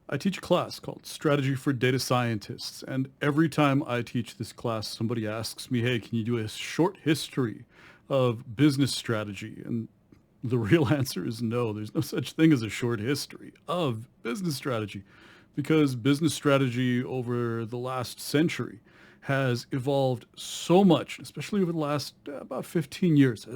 I teach a class called Strategy for Data Scientists, and every time I teach this class, somebody asks me, hey, can you do a short history of business strategy? And the real answer is no. There's no such thing as a short history of business strategy because business strategy over the last century has evolved so much, especially over the last about 15 years.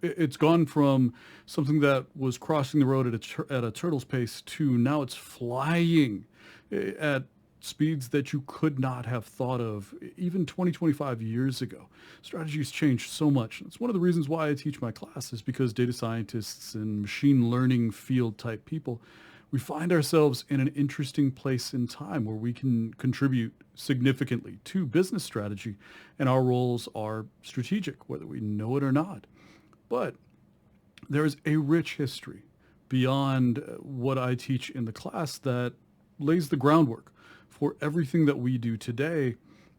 It's gone from something that was crossing the road at a turtle's pace to now it's flying at speeds that you could not have thought of even 20, 25 years ago. Strategies changed so much. It's one of the reasons why I teach my class is because data scientists and machine learning field type people, we find ourselves in an interesting place in time where we can contribute significantly to business strategy, and our roles are strategic, whether we know it or not. But there is a rich history beyond what I teach in the class that lays the groundwork for everything that we do today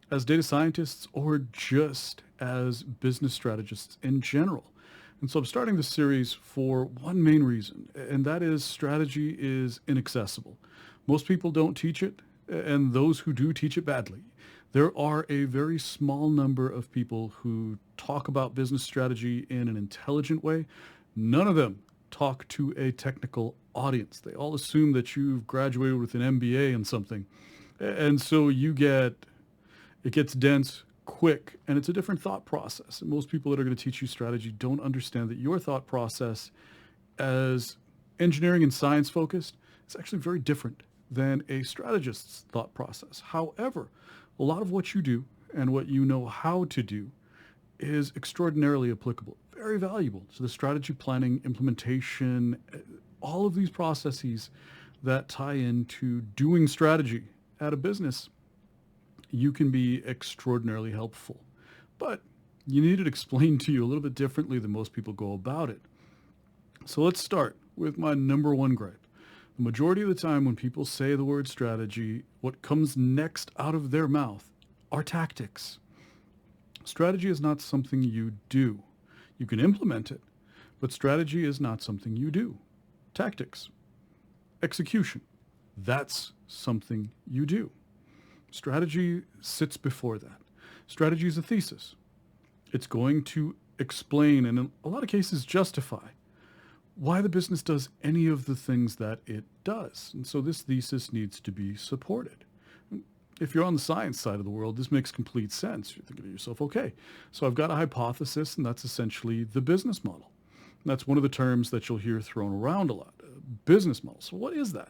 as data scientists or just as business strategists in general. And so I'm starting this series for one main reason, and that is strategy is inaccessible. Most people don't teach it, and those who do teach it badly. There are a very small number of people who talk about business strategy in an intelligent way. None of them talk to a technical audience. They all assume that you've graduated with an MBA in something. And so it gets dense quick, and it's a different thought process. And most people that are going to teach you strategy don't understand that your thought process as engineering and science focused is actually very different than a strategist's thought process. However, a lot of what you do and what you know how to do is extraordinarily applicable, very valuable to the strategy planning, implementation, all of these processes that tie into doing strategy at a business. You can be extraordinarily helpful. But you need it explained to you a little bit differently than most people go about it. So let's start with my number one gripe. The majority of the time when people say the word strategy, what comes next out of their mouth are tactics. Strategy is not something you do. You can implement it, but strategy is not something you do. Tactics, execution, that's something you do. Strategy sits before that. Strategy is a thesis. It's going to explain and in a lot of cases justify why the business does any of the things that it does. And so this thesis needs to be supported. If you're on the science side of the world, this makes complete sense. You're thinking to yourself, okay, so I've got a hypothesis, and that's essentially the business model. And that's one of the terms that you'll hear thrown around a lot, business model. So what is that?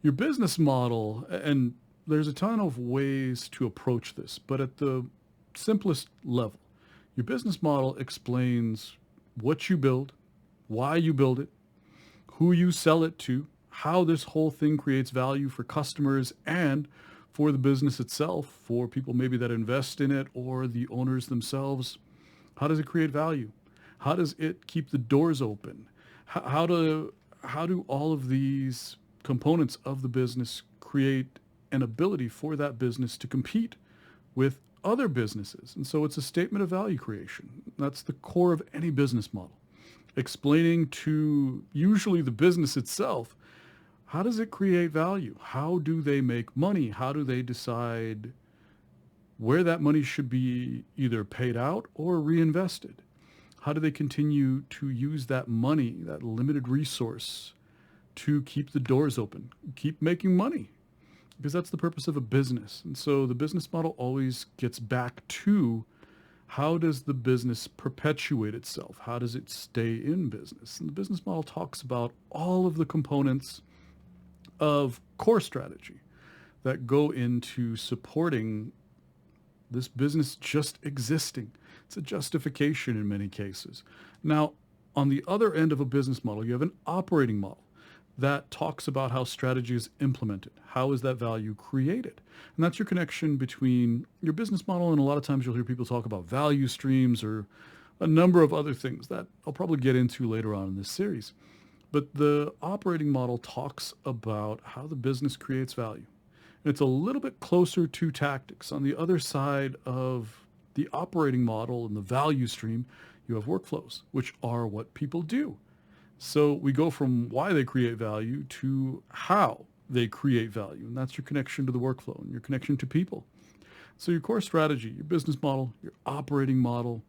Your business model, and there's a ton of ways to approach this, but at the simplest level, your business model explains what you build, why you build it, who you sell it to, how this whole thing creates value for customers and for the business itself, for people maybe that invest in it or the owners themselves. How does it create value? How does it keep the doors open? How do all of these components of the business create an ability for that business to compete with other businesses? And so it's a statement of value creation. That's the core of any business model. Explaining to usually the business itself, how does it create value? How do they make money? How do they decide where that money should be either paid out or reinvested? How do they continue to use that money, that limited resource, to keep the doors open, keep making money? Because that's the purpose of a business. And so the business model always gets back to how does the business perpetuate itself? How does it stay in business? And the business model talks about all of the components of core strategy that go into supporting this business just existing. It's a justification in many cases. Now, on the other end of a business model, you have an operating model that talks about how strategy is implemented. How is that value created? And that's your connection between your business model, and a lot of times you'll hear people talk about value streams or a number of other things that I'll probably get into later on in this series. But the operating model talks about how the business creates value. And it's a little bit closer to tactics. On the other side of the operating model and the value stream, you have workflows, which are what people do. So we go from why they create value to how they create value. And that's your connection to the workflow and your connection to people. So your core strategy, your business model, your operating model,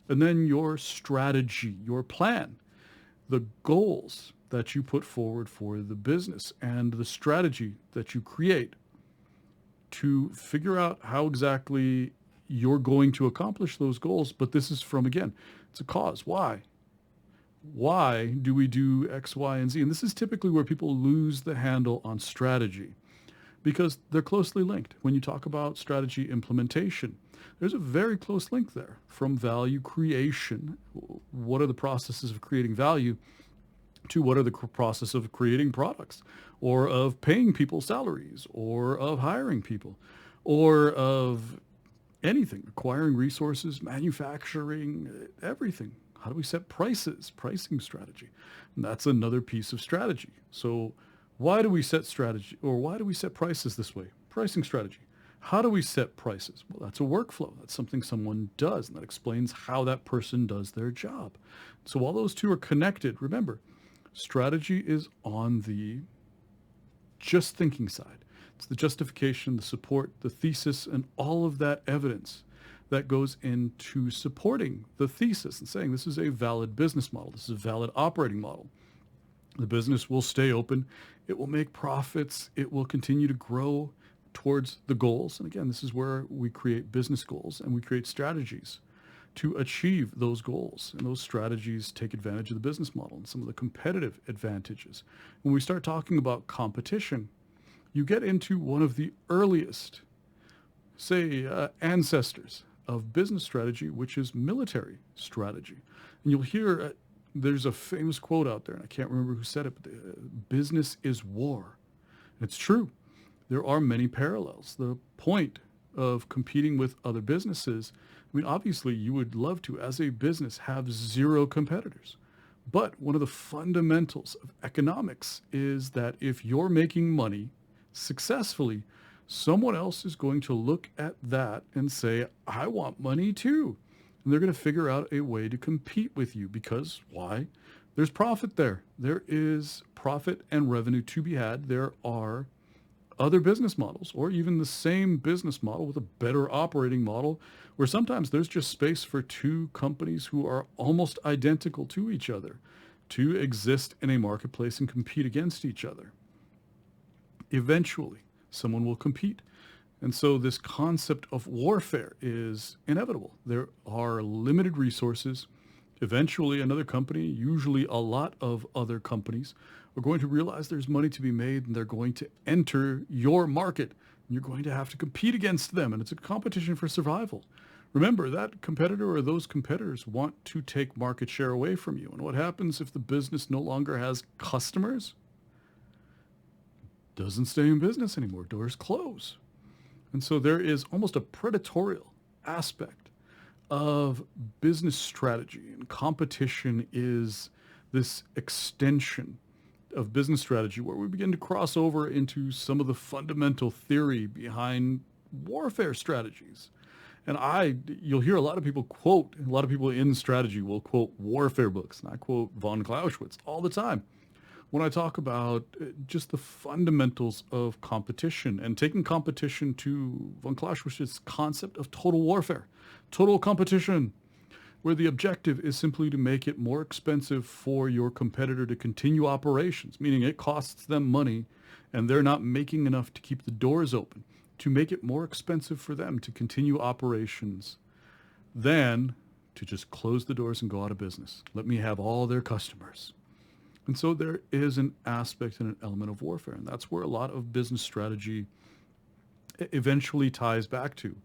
and then your strategy, your plan, the goals that you put forward for the business and the strategy that you create to figure out how exactly you're going to accomplish those goals. But this is from, again, it's a cause. Why? Why do we do X, Y, and Z? And this is typically where people lose the handle on strategy because they're closely linked. When you talk about strategy implementation, there's a very close link there from value creation. What are the processes of creating value to what are the process of creating products or of paying people salaries or of hiring people or of anything, acquiring resources, manufacturing, everything. How do we set prices, pricing strategy? And that's another piece of strategy. So why do we set strategy or why do we set prices this way? Pricing strategy. How do we set prices? Well, that's a workflow. That's something someone does, and that explains how that person does their job. So while those two are connected, remember, strategy is on the just thinking side. It's the justification, the support, the thesis, and all of that evidence that goes into supporting the thesis and saying this is a valid business model. This is a valid operating model. The business will stay open. It will make profits. It will continue to grow towards the goals. And again, this is where we create business goals and we create strategies to achieve those goals. And those strategies take advantage of the business model and some of the competitive advantages. When we start talking about competition, you get into one of the earliest, say, ancestors of business strategy, which is military strategy. And you'll hear there's a famous quote out there, and I can't remember who said it, but business is war. And it's true. There are many parallels. The point of competing with other businesses, I mean, obviously you would love to, as a business, have zero competitors. But one of the fundamentals of economics is that if you're making money successfully, someone else is going to look at that and say, I want money too. And they're going to figure out a way to compete with you because why? There's profit there. There is profit and revenue to be had. There are other business models or even the same business model with a better operating model where sometimes there's just space for two companies who are almost identical to each other to exist in a marketplace and compete against each other. Eventually, someone will compete. And so this concept of warfare is inevitable. There are limited resources. Eventually, another company, usually a lot of other companies, are going to realize there's money to be made and they're going to enter your market. You're going to have to compete against them, and it's a competition for survival. Remember, that competitor or those competitors want to take market share away from you. And what happens if the business no longer has customers? Doesn't stay in business anymore. Doors close. And so there is almost a predatorial aspect of business strategy, and competition is this extension of business strategy where we begin to cross over into some of the fundamental theory behind warfare strategies. And you'll hear a lot of people quote, a lot of people in strategy will quote warfare books, and I quote von Clausewitz all the time when I talk about just the fundamentals of competition and taking competition to von Clausewitz's concept of total warfare, total competition, where the objective is simply to make it more expensive for your competitor to continue operations, meaning it costs them money and they're not making enough to keep the doors open, to make it more expensive for them to continue operations than to just close the doors and go out of business. Let me have all their customers. And so there is an aspect and an element of warfare, and that's where a lot of business strategy eventually ties back to,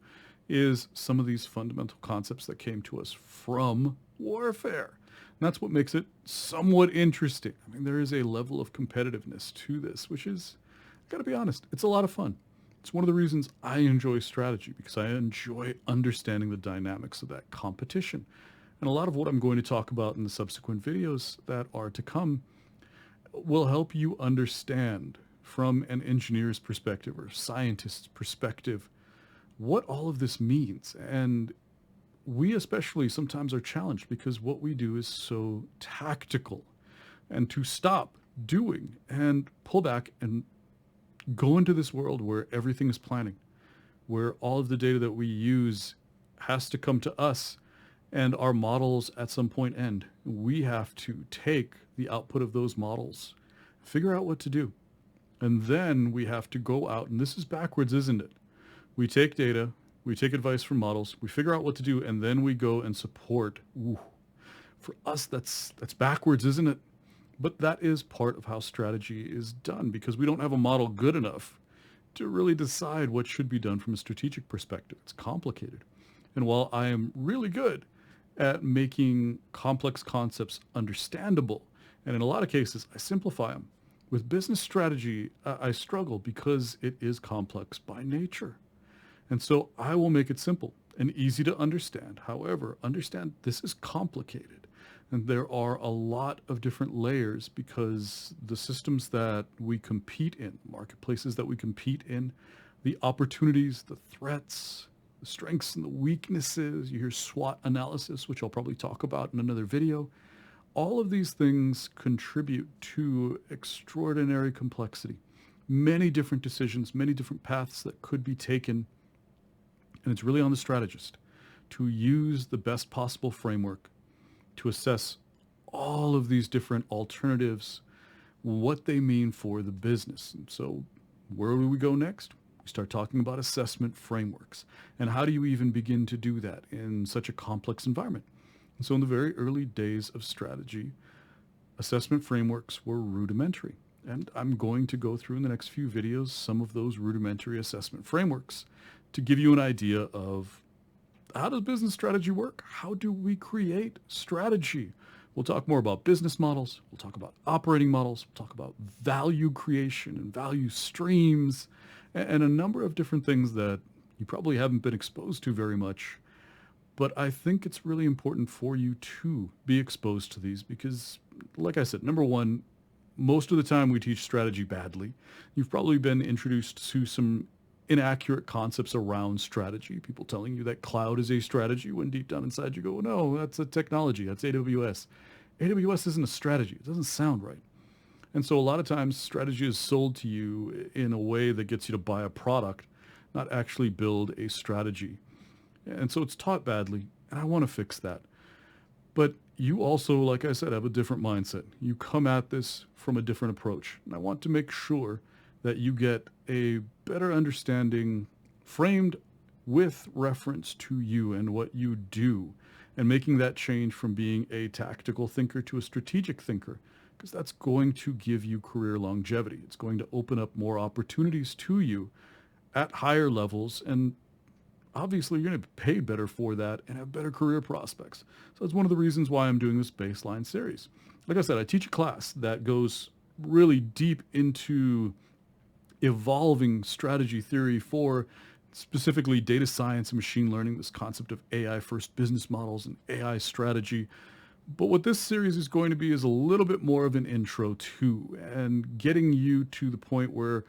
is some of these fundamental concepts that came to us from warfare. And that's what makes it somewhat interesting. I mean, there is a level of competitiveness to this, which is, I gotta be honest, it's a lot of fun. It's one of the reasons I enjoy strategy, because I enjoy understanding the dynamics of that competition. And a lot of what I'm going to talk about in the subsequent videos that are to come will help you understand from an engineer's perspective or scientist's perspective what all of this means. And we especially sometimes are challenged because what we do is so tactical. And to stop doing and pull back and Go into this world where everything is planning, where all of the data that we use has to come to us and our models at some point end. We have to take the output of those models, figure out what to do. And then we have to go out, and this is backwards, isn't it? We take data, we take advice from models, we figure out what to do, and then we go and support. Ooh, for us, that's backwards, isn't it? But that is part of how strategy is done because we don't have a model good enough to really decide what should be done from a strategic perspective. It's complicated. And while I am really good at making complex concepts understandable, and in a lot of cases, I simplify them, with business strategy, I struggle because it is complex by nature. And so I will make it simple and easy to understand. However, understand this is complicated. And there are a lot of different layers because the systems that we compete in, marketplaces that we compete in, the opportunities, the threats, the strengths and the weaknesses, you hear SWOT analysis, which I'll probably talk about in another video. All of these things contribute to extraordinary complexity. Many different decisions, many different paths that could be taken. And it's really on the strategist to use the best possible framework to assess all of these different alternatives, what they mean for the business. And so where do we go next? We start talking about assessment frameworks. And how do you even begin to do that in such a complex environment? And so in the very early days of strategy, assessment frameworks were rudimentary. And I'm going to go through in the next few videos some of those rudimentary assessment frameworks to give you an idea of how does business strategy work? How do we create strategy? We'll talk more about business models. We'll talk about operating models. We'll talk about value creation and value streams and a number of different things that you probably haven't been exposed to very much. But I think it's really important for you to be exposed to these because, like I said, number one, most of the time we teach strategy badly. You've probably been introduced to some inaccurate concepts around strategy. People telling you that cloud is a strategy when deep down inside you go, no, that's a technology. That's AWS. AWS isn't a strategy. It doesn't sound right. And so a lot of times strategy is sold to you in a way that gets you to buy a product, not actually build a strategy. And so it's taught badly, and I want to fix that. But you also, like I said, have a different mindset. You come at this from a different approach. And I want to make sure that you get a better understanding framed with reference to you and what you do, and making that change from being a tactical thinker to a strategic thinker, because that's going to give you career longevity. It's going to open up more opportunities to you at higher levels, and obviously you're going to be paid better for that and have better career prospects. So that's one of the reasons why I'm doing this baseline series. Like I said, I teach a class that goes really deep into evolving strategy theory for specifically data science and machine learning, this concept of AI first business models and AI strategy. But what this series is going to be is a little bit more of an intro too, and getting you to the point where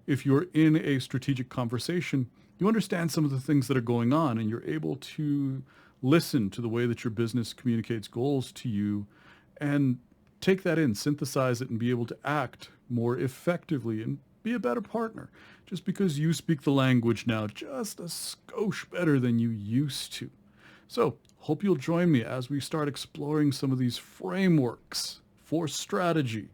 if you're in a strategic conversation, you understand some of the things that are going on and you're able to listen to the way that your business communicates goals to you and take that in, synthesize it, and be able to act more effectively and be a better partner just because you speak the language now just a skosh better than you used to. So hope you'll join me as we start exploring some of these frameworks for strategy